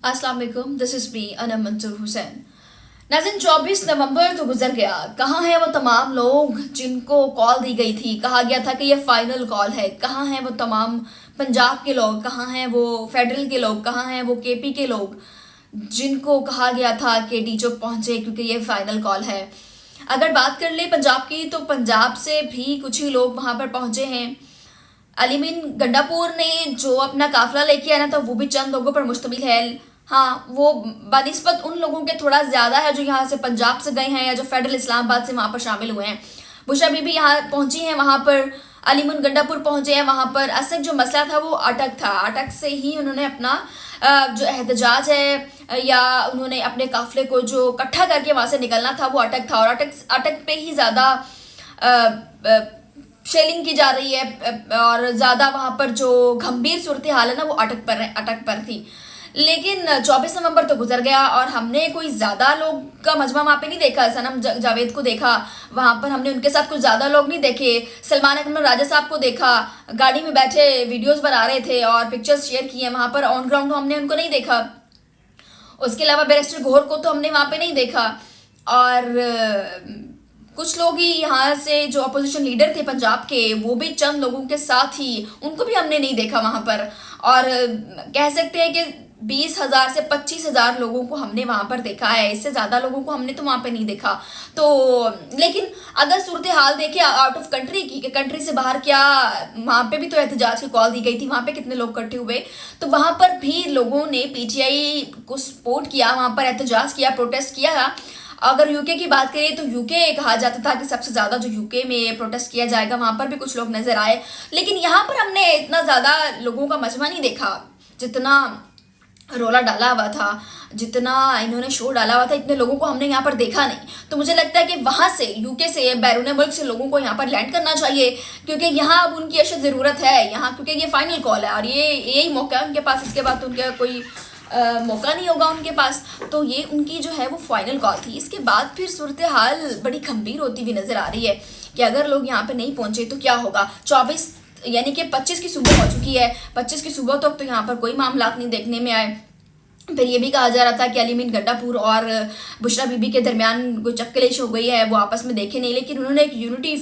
अस्सलाम वालेकुम, this is me Anam Mansoor Hussain. नाज़रीन, 24 नवंबर तो गुजर गया। कहाँ हैं वो तमाम लोग जिनको कॉल दी गई थी, कहा गया था कि ये फाइनल कॉल है? कहाँ हैं वो तमाम पंजाब के लोग, कहाँ हैं वो फेडरल के लोग, कहाँ हैं वो केपी के लोग जिनको कहा गया था कि डी चौक पहुंचे क्योंकि ये फाइनल कॉल है? अगर बात कर ले पंजाब की, तो पंजाब से भी कुछ ही लोग वहां पर पहुंचे हैं। अलीमीन गंडापुर ने जो अपना काफिला लेके आना था वो भी चंद लोगों पर मुश्तमिल है। हाँ, वो बनिस्बत उन लोगों के थोड़ा ज्यादा है जो यहाँ से पंजाब से गए हैं या जो फेडरल इस्लामाबाद से वहां पर शामिल हुए हैं। बुशरा बीबी यहाँ पहुंची हैं, वहां पर अलीमीन गंडापुर पहुंचे हैं। वहां पर असल जो मसला था वो अटक था। अटक से ही उन्होंने अपना जो एहतजाज है या उन्होंने अपने काफिले को जो इकट्ठा करके वहां से निकलना था वो अटक था। और अटक पे ही ज्यादा शेलिंग की जा रही है और ज़्यादा वहाँ पर जो गंभीर सूरत हाल है ना वो अटक पर थी। लेकिन 24 नवंबर तो गुजर गया और हमने कोई ज़्यादा लोग का मजमा वहाँ पे नहीं देखा। सनम जावेद को देखा वहाँ पर, हमने उनके साथ कुछ ज़्यादा लोग नहीं देखे। सलमान अकमल राजा साहब को देखा, गाड़ी में बैठे वीडियोज़ बना रहे थे और पिक्चर्स शेयर किए। वहाँ पर ऑन ग्राउंड हमने उनको नहीं देखा। उसके अलावा बैरिस्टर गौहर को तो हमने वहाँ पे नहीं देखा। और कुछ लोग ही यहाँ से जो अपोजिशन लीडर थे पंजाब के, वो भी चंद लोगों के साथ ही, उनको भी हमने नहीं देखा वहां पर। और कह सकते हैं कि 20,000 से 25,000 लोगों को हमने वहां पर देखा है। इससे ज्यादा लोगों को हमने तो वहां पे नहीं देखा। तो लेकिन अगर सूरत हाल देखे आउट ऑफ कंट्री की, कंट्री से बाहर, क्या वहां पे भी तो एहतजाज की कॉल दी गई थी, वहां पे कितने लोग इकट्ठे हुए, तो वहां पर भी लोगों ने पीटीआई को सपोर्ट किया, वहां पर एहतजाज किया, प्रोटेस्ट किया। अगर यूके की बात करें तो यूके कहा जाता था कि सबसे ज्यादा जो यूके में प्रोटेस्ट किया जाएगा, वहां पर भी कुछ लोग नजर आए। लेकिन यहाँ पर हमने इतना ज्यादा लोगों का मजमा नहीं देखा। जितना रोला डाला हुआ था, जितना इन्होंने शोर डाला हुआ था, इतने लोगों को हमने यहाँ पर देखा नहीं। तो मुझे लगता है कि वहां से, यूके से, बैरून मुल्क से लोगों को यहाँ पर लैंड करना चाहिए क्योंकि यहाँ अब उनकी अशद जरूरत है यहाँ, क्योंकि ये फाइनल कॉल है और ये यही मौका है उनके पास। इसके बाद तो उनका कोई मौका नहीं होगा उनके पास। तो ये उनकी जो है वो फाइनल कॉल थी। इसके बाद फिर सूरत हाल बड़ी गंभीर होती हुई नजर आ रही है कि अगर लोग यहाँ पे नहीं पहुंचे तो क्या होगा। 24 यानी कि 25 की सुबह हो चुकी है। 25 की सुबह तक तो यहाँ पर कोई मामला नहीं देखने में आए। फिर ये भी कहा जा रहा था कि अलीमीन गंडापुर और बुशरा बीबी के दरमियान कोई चक्कलेश हो गई है, वो आपस में देखे नहीं। लेकिन उन्होंने एक यूनिटी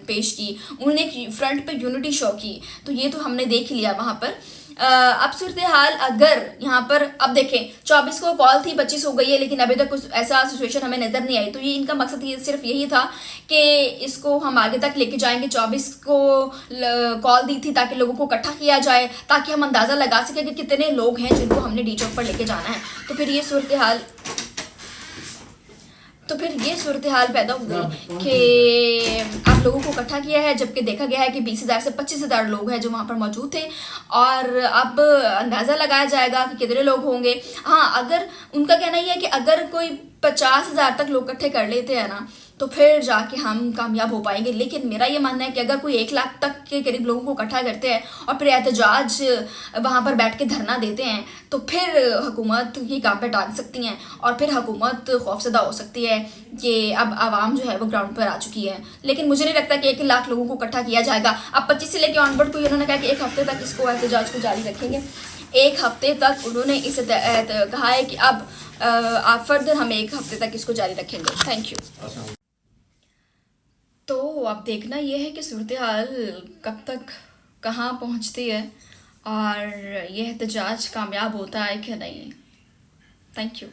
पेश की, उन्होंने एक फ्रंट पे यूनिटी शो की। तो ये तो हमने देख ही लिया वहां पर। अब सूरत हाल अगर यहाँ पर, अब देखें 24 को कॉल थी, 25 हो गई है, लेकिन अभी तक कुछ ऐसा सिचुएशन हमें नजर नहीं आई। तो ये इनका मकसद ये सिर्फ यही था कि इसको हम आगे तक लेके जाएंगे। 24 को कॉल दी थी ताकि लोगों को इकट्ठा किया जाए, ताकि हम अंदाजा लगा सके कि कितने लोग हैं जिनको हमने डी चौक पर लेके जाना है। तो फिर ये सूरत हाल पैदा हो गई कि आप लोगों को इकट्ठा किया है, जबकि देखा गया है कि 20,000 से 25,000 लोग हैं जो वहां पर मौजूद थे। और अब अंदाजा लगाया जाएगा कि कितने लोग होंगे। हाँ, अगर उनका कहना यह है कि अगर कोई 50,000 तक लोग इकट्ठे कर लेते हैं ना, तो फिर जाके हम कामयाब हो पाएंगे। लेकिन मेरा ये मानना है कि अगर कोई 1 लाख तक के करीब लोगों को इकट्ठा करते हैं और फिर एहतजाज वहां पर बैठ के धरना देते हैं, तो फिर हुकूमत ये काम पे डाल सकती हैं और फिर हुकूमत खौफजदा हो सकती है कि अब आवाम जो है वो ग्राउंड पर आ चुकी है। लेकिन मुझे नहीं लगता कि 1 लाख लोगों को इकट्ठा किया जाएगा। अब 25 से लेकर ऑनवर्ड को इन्होंने कहा कि 1 हफ्ते तक इसको एहतजाज को जारी रखेंगे। 1 हफ्ते तक उन्होंने इसे कहा है कि अब फर्दर हम 1 हफ्ते तक इसको जारी रखेंगे। Thank you. तो अब देखना यह है कि सूरत हाल कब तक कहाँ पहुँचती है और यह एहतजाज कामयाब होता है कि नहीं। Thank you.